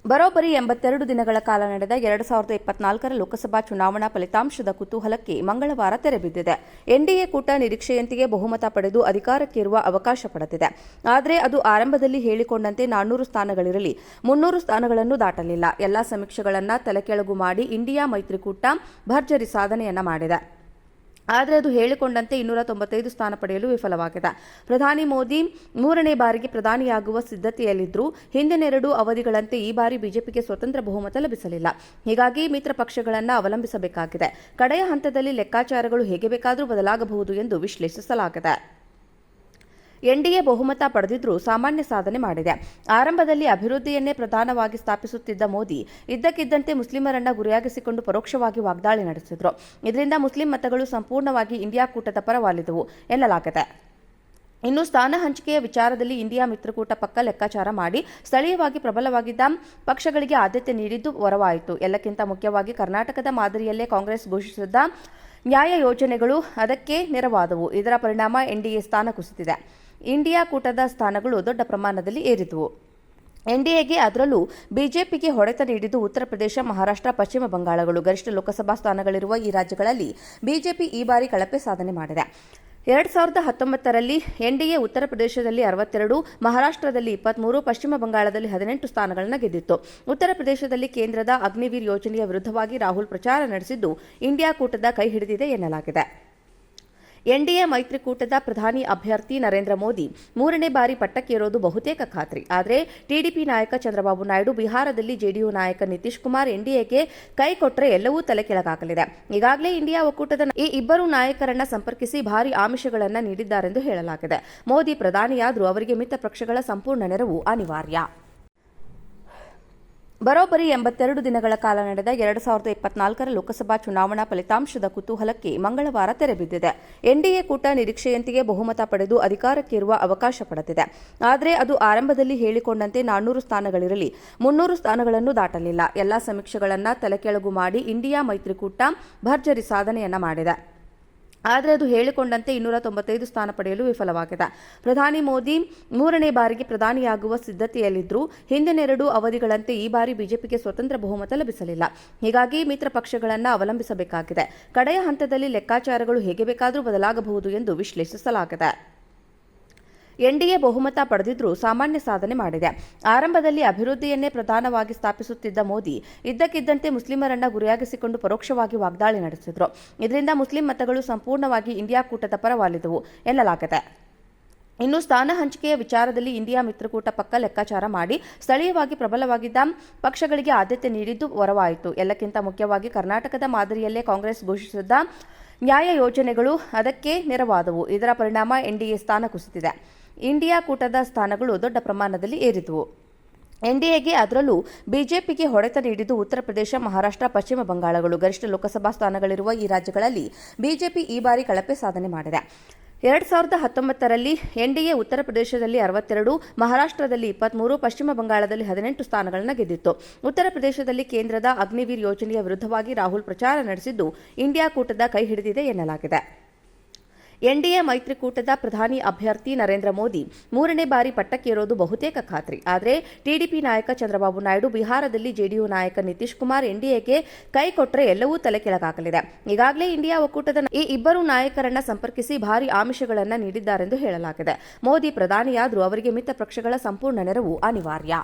ಬರೋಬ್ಬರಿ 82 ದಿನಗಳ ಕಾಲ ನಡೆದ 2024ರ ಲೋಕಸಭಾ ಚುನಾವಣಾ ಫಲಿತಾಂಶದ ಕುತೂಹಲಕ್ಕೆ ಮಂಗಳವಾರ ತೆರೆಬಿದ್ದಿದೆ. ಎನ್ಡಿಎ ಕೂಟ ನಿರೀಕ್ಷೆಯಂತೆಯೇ ಬಹುಮತ ಪಡೆದು ಅಧಿಕಾರಕ್ಕೇರುವ ಅವಕಾಶ ಪಡೆದಿದೆ. ಆದರೆ ಅದು ಆರಂಭದಲ್ಲಿ ಹೇಳಿಕೊಂಡಂತೆ 400 ಸ್ಥಾನಗಳಿರಲಿ 300 ಸ್ಥಾನಗಳನ್ನು ದಾಟಲಿಲ್ಲ. ಎಲ್ಲಾ ಸಮೀಕ್ಷೆಗಳನ್ನು ತಲೆಕೆಳಗು ಮಾಡಿ ಇಂಡಿಯಾ ಮೈತ್ರಿಕೂಟ ಭರ್ಜರಿ ಸಾಧನೆಯನ್ನ ಮಾಡಿದೆ. ಆದರೆ ಅದು ಹೇಳಿಕೊಂಡಂತೆ 295 ಸ್ಥಾನ ಪಡೆಯಲು ವಿಫಲವಾಗಿದೆ. ಪ್ರಧಾನಿ ಮೋದಿ ಮೂರನೇ ಬಾರಿಗೆ ಪ್ರಧಾನಿಯಾಗುವ ಸಿದ್ಧತೆಯಲ್ಲಿದ್ದರೂ ಹಿಂದಿನ 2 ಅವಧಿಗಳಂತೆ ಈ ಬಾರಿ ಬಿಜೆಪಿಗೆ ಸ್ವತಂತ್ರ ಬಹುಮತ ಲಭಿಸಲಿಲ್ಲ. ಹೀಗಾಗಿ ಮಿತ್ರ ಪಕ್ಷಗಳನ್ನು ಅವಲಂಬಿಸಬೇಕಾಗಿದೆ. ಕಡೆಯ ಹಂತದಲ್ಲಿ ಲೆಕ್ಕಾಚಾರಗಳು ಹೇಗೆ ಬೇಕಾದರೂ ಬದಲಾಗಬಹುದು ಎಂದು ವಿಶ್ಲೇಷಿಸಲಾಗಿದೆ. ಎನ್ಡಿಎ ಬಹುಮತ ಪಡೆದಿದ್ದರೂ ಸಾಮಾನ್ಯ ಸಾಧನೆ ಮಾಡಿದೆ. ಆರಂಭದಲ್ಲಿ ಅಭಿವೃದ್ಧಿಯನ್ನೇ ಪ್ರಧಾನವಾಗಿ ಸ್ಥಾಪಿಸುತ್ತಿದ್ದ ಮೋದಿ ಇದ್ದಕ್ಕಿದ್ದಂತೆ ಮುಸ್ಲಿಮರನ್ನ ಗುರಿಯಾಗಿಸಿಕೊಂಡು ಪರೋಕ್ಷವಾಗಿ ವಾಗ್ದಾಳಿ ನಡೆಸಿದರು. ಇದರಿಂದ ಮುಸ್ಲಿಂ ಮತಗಳು ಸಂಪೂರ್ಣವಾಗಿ ಇಂಡಿಯಾ ಕೂಟದ ಪರ ವಾಲಿದವು ಎನ್ನಲಾಗಿದೆ. ಇನ್ನು ಸ್ಥಾನ ಹಂಚಿಕೆಯ ವಿಚಾರದಲ್ಲಿ ಇಂಡಿಯಾ ಮಿತ್ರಕೂಟ ಪಕ್ಕ ಲೆಕ್ಕಾಚಾರ ಮಾಡಿ ಸ್ಥಳೀಯವಾಗಿ ಪ್ರಬಲವಾಗಿದ್ದ ಪಕ್ಷಗಳಿಗೆ ಆದ್ಯತೆ ನೀಡಿದ್ದು ವರವಾಯಿತು. ಎಲ್ಲಕ್ಕಿಂತ ಮುಖ್ಯವಾಗಿ ಕರ್ನಾಟಕದ ಮಾದರಿಯಲ್ಲೇ ಕಾಂಗ್ರೆಸ್ ಘೋಷಿಸಿದ್ದ ನ್ಯಾಯ ಯೋಜನೆಗಳು ಅದಕ್ಕೆ ನೆರವಾದವು. ಇದರ ಪರಿಣಾಮ ಎನ್ಡಿಎ ಸ್ಥಾನ ಕುಸಿದಿದೆ. ಇಂಡಿಯಾ ಕೂಟದ ಸ್ಥಾನಗಳು ದೊಡ್ಡ ಪ್ರಮಾಣದಲ್ಲಿ ಏರಿದವು. ಎನ್ಡಿಎಗೆ ಅದರಲ್ಲೂ ಬಿಜೆಪಿಗೆ ಹೊಡೆತ ನೀಡಿದ್ದು ಉತ್ತರ ಪ್ರದೇಶ, ಮಹಾರಾಷ್ಟ್ರ, ಪಶ್ಚಿಮ ಬಂಗಾಳಗಳು. ಗರಿಷ್ಠ ಲೋಕಸಭಾ ಸ್ಥಾನಗಳಿರುವ ಈ ರಾಜ್ಯಗಳಲ್ಲಿ ಬಿಜೆಪಿ ಈ ಬಾರಿ ಕಳಪೆ ಸಾಧನೆ ಮಾಡಿದೆ. 2019ರಲ್ಲಿ ಎನ್ಡಿಎ ಉತ್ತರ ಪ್ರದೇಶದಲ್ಲಿ 62, ಮಹಾರಾಷ್ಟ್ರದಲ್ಲಿ 23, ಪಶ್ಚಿಮ ಬಂಗಾಳದಲ್ಲಿ 18 ಸ್ಥಾನಗಳನ್ನು ಗೆದ್ದಿತ್ತು. ಉತ್ತರ ಪ್ರದೇಶದಲ್ಲಿ ಕೇಂದ್ರದ ಅಗ್ನಿವೀರ್ ಯೋಜನೆಯ ವಿರುದ್ಧವಾಗಿ ರಾಹುಲ್ ಪ್ರಚಾರ ನಡೆಸಿದ್ದು ಇಂಡಿಯಾ ಕೂಟದ ಕೈ ಹಿಡಿದಿದೆ ಎನ್ನಲಾಗಿದೆ. ಎನ್ಡಿಎ ಮೈತ್ರಿಕೂಟದ ಪ್ರಧಾನಿ ಅಭ್ಯರ್ಥಿ ನರೇಂದ್ರ ಮೋದಿ ಮೂರನೇ ಬಾರಿ ಪಟ್ಟಕ್ಕೇರೋದು ಬಹುತೇಕ ಖಾತ್ರಿ. ಆದರೆ ಟಿಡಿಪಿ ನಾಯಕ ಚಂದ್ರಬಾಬು ನಾಯ್ಡು, ಬಿಹಾರದಲ್ಲಿ ಜೆಡಿಯು ನಾಯಕ ನಿತೀಶ್ ಕುಮಾರ್ ಎನ್ಡಿಎಗೆ ಕೈ ಕೊಟ್ಟರೆ ಎಲ್ಲವೂ ತಲೆಕೆಳಗಾಗಲಿದೆ. ಈಗಾಗಲೇ ಇಂಡಿಯಾ ಒಕ್ಕೂಟದ ಈ ಇಬ್ಬರು ನಾಯಕರನ್ನ ಸಂಪರ್ಕಿಸಿ ಭಾರಿ ಆಮಿಷಗಳನ್ನು ನೀಡಿದ್ದಾರೆಂದು ಹೇಳಲಾಗಿದೆ. ಮೋದಿ ಪ್ರಧಾನಿಯಾದರೂ ಅವರಿಗೆ ಮಿತ್ರ ಪಕ್ಷಗಳ ಸಂಪೂರ್ಣ ನೆರವು ಅನಿವಾರ್ಯ. ಬರೋಬ್ಬರಿ 82 ದಿನಗಳ ಕಾಲ ನಡೆದ 2024ರ ಲೋಕಸಭಾ ಚುನಾವಣಾ ಫಲಿತಾಂಶದ ಕುತೂಹಲಕ್ಕೆ ಮಂಗಳವಾರ ತೆರೆಬಿದ್ದಿದೆ. ಎನ್ಡಿಎ ಕೂಟ ನಿರೀಕ್ಷೆಯಂತೆಯೇ ಬಹುಮತ ಪಡೆದು ಅಧಿಕಾರಕ್ಕೇರುವ ಅವಕಾಶ ಪಡೆದಿದೆ. ಆದರೆ ಅದು ಆರಂಭದಲ್ಲಿ ಹೇಳಿಕೊಂಡಂತೆ 400 ಸ್ಥಾನಗಳಿರಲಿ 300 ಸ್ಥಾನಗಳನ್ನು ದಾಟಲಿಲ್ಲ. ಎಲ್ಲಾ ಸಮೀಕ್ಷೆಗಳನ್ನು ತಲೆಕೆಳಗು ಮಾಡಿ ಇಂಡಿಯಾ ಮೈತ್ರಿಕೂಟ ಭರ್ಜರಿ ಸಾಧನೆಯನ್ನ ಮಾಡಿದೆ. ಆದರೆ ಅದು ಹೇಳಿಕೊಂಡಂತೆ 295 ಸ್ಥಾನ ಪಡೆಯಲು ವಿಫಲವಾಗಿದೆ. ಪ್ರಧಾನಿ ಮೋದಿ ಮೂರನೇ ಬಾರಿಗೆ ಪ್ರಧಾನಿಯಾಗುವ ಸಿದ್ಧತೆಯಲ್ಲಿದ್ದರೂ ಹಿಂದಿನ 2 ಅವಧಿಗಳಂತೆ ಈ ಬಾರಿ ಬಿಜೆಪಿಗೆ ಸ್ವತಂತ್ರ ಬಹುಮತ ಲಭಿಸಲಿಲ್ಲ. ಹೀಗಾಗಿ ಮಿತ್ರ ಪಕ್ಷಗಳನ್ನು ಅವಲಂಬಿಸಬೇಕಾಗಿದೆ. ಕಡೆಯ ಹಂತದಲ್ಲಿ ಲೆಕ್ಕಾಚಾರಗಳು ಹೇಗೆ ಬೇಕಾದರೂ ಬದಲಾಗಬಹುದು ಎಂದು ವಿಶ್ಲೇಷಿಸಲಾಗಿದೆ. ಎನ್ಡಿಎ ಬಹುಮತ ಪಡೆದಿದ್ದರೂ ಸಾಮಾನ್ಯ ಸಾಧನೆ ಮಾಡಿದೆ. ಆರಂಭದಲ್ಲಿ ಅಭಿವೃದ್ಧಿಯನ್ನೇ ಪ್ರಧಾನವಾಗಿ ಸ್ಥಾಪಿಸುತ್ತಿದ್ದ ಮೋದಿ ಇದ್ದಕ್ಕಿದ್ದಂತೆ ಮುಸ್ಲಿಮರನ್ನ ಗುರಿಯಾಗಿಸಿಕೊಂಡು ಪರೋಕ್ಷವಾಗಿ ವಾಗ್ದಾಳಿ ನಡೆಸಿದರು. ಇದರಿಂದ ಮುಸ್ಲಿಂ ಮತಗಳು ಸಂಪೂರ್ಣವಾಗಿ ಇಂಡಿಯಾ ಕೂಟದ ಪರ ವಾಲಿದವು ಎನ್ನಲಾಗಿದೆ. ಇನ್ನು ಸ್ಥಾನ ಹಂಚಿಕೆಯ ವಿಚಾರದಲ್ಲಿ ಇಂಡಿಯಾ ಮಿತ್ರಕೂಟ ಪಕ್ಕ ಲೆಕ್ಕಾಚಾರ ಮಾಡಿ ಸ್ಥಳೀಯವಾಗಿ ಪ್ರಬಲವಾಗಿದ್ದ ಪಕ್ಷಗಳಿಗೆ ಆದ್ಯತೆ ನೀಡಿದ್ದು ವರವಾಯಿತು. ಎಲ್ಲಕ್ಕಿಂತ ಮುಖ್ಯವಾಗಿ ಕರ್ನಾಟಕದ ಮಾದರಿಯಲ್ಲೇ ಕಾಂಗ್ರೆಸ್ ಘೋಷಿಸಿದ್ದ ನ್ಯಾಯ ಯೋಜನೆಗಳು ಅದಕ್ಕೆ ನೆರವಾದವು. ಇದರ ಪರಿಣಾಮ ಎನ್ಡಿಎ ಸ್ಥಾನ ಕುಸಿದಿದೆ. ಇಂಡಿಯಾ ಕೂಟದ ಸ್ಥಾನಗಳು ದೊಡ್ಡ ಪ್ರಮಾಣದಲ್ಲಿ ಏರಿದವು. ಎನ್ಡಿಎಗೆ ಅದರಲ್ಲೂ ಬಿಜೆಪಿಗೆ ಹೊಡೆತ ನೀಡಿದ್ದು ಉತ್ತರ ಪ್ರದೇಶ, ಮಹಾರಾಷ್ಟ್ರ, ಪಶ್ಚಿಮ ಬಂಗಾಳಗಳು. ಗರಿಷ್ಠ ಲೋಕಸಭಾ ಸ್ಥಾನಗಳಿರುವ ಈ ರಾಜ್ಯಗಳಲ್ಲಿ ಬಿಜೆಪಿ ಈ ಬಾರಿ ಕಳಪೆ ಸಾಧನೆ ಮಾಡಿದೆ. 2019ರಲ್ಲಿ ಎನ್ಡಿಎ ಉತ್ತರ ಪ್ರದೇಶದಲ್ಲಿ 62, ಮಹಾರಾಷ್ಟ್ರದಲ್ಲಿ 23, ಪಶ್ಚಿಮ ಬಂಗಾಳದಲ್ಲಿ 18 ಸ್ಥಾನಗಳನ್ನು ಗೆದ್ದಿತ್ತು. ಉತ್ತರ ಪ್ರದೇಶದಲ್ಲಿ ಕೇಂದ್ರದ ಅಗ್ನಿವೀರ್ ಯೋಜನೆಯ ವಿರುದ್ಧವಾಗಿ ರಾಹುಲ್ ಪ್ರಚಾರ ನಡೆಸಿದ್ದು ಇಂಡಿಯಾ ಕೂಟದ ಕೈ ಹಿಡಿದಿದೆ ಎನ್ನಲಾಗಿದೆ. ಎನ್ಡಿಎ ಮೈತ್ರಿಕೂಟದ ಪ್ರಧಾನಿ ಅಭ್ಯರ್ಥಿ ನರೇಂದ್ರ ಮೋದಿ ಮೂರನೇ ಬಾರಿ ಪಟ್ಟಕ್ಕೇರೋದು ಬಹುತೇಕ ಖಾತ್ರಿ. ಆದರೆ ಟಿಡಿಪಿ ನಾಯಕ ಚಂದ್ರಬಾಬು ನಾಯ್ಡು, ಬಿಹಾರದಲ್ಲಿ ಜೆಡಿಯು ನಾಯಕ ನಿತೀಶ್ ಕುಮಾರ್ ಎನ್ಡಿಎಗೆ ಕೈ ಕೊಟ್ಟರೆ ಎಲ್ಲವೂ ತಲೆಕೆಳಗಾಗಲಿದೆ. ಈಗಾಗಲೇ ಇಂಡಿಯಾ ಒಕ್ಕೂಟದ ಈ ಇಬ್ಬರು ನಾಯಕರನ್ನ ಸಂಪರ್ಕಿಸಿ ಭಾರಿ ಆಮಿಷಗಳನ್ನು ನೀಡಿದ್ದಾರೆಂದು ಹೇಳಲಾಗಿದೆ. ಮೋದಿ ಪ್ರಧಾನಿಯಾದರೂ ಅವರಿಗೆ ಮಿತ್ರ ಪಕ್ಷಗಳ ಸಂಪೂರ್ಣ ನೆರವು ಅನಿವಾರ್ಯ.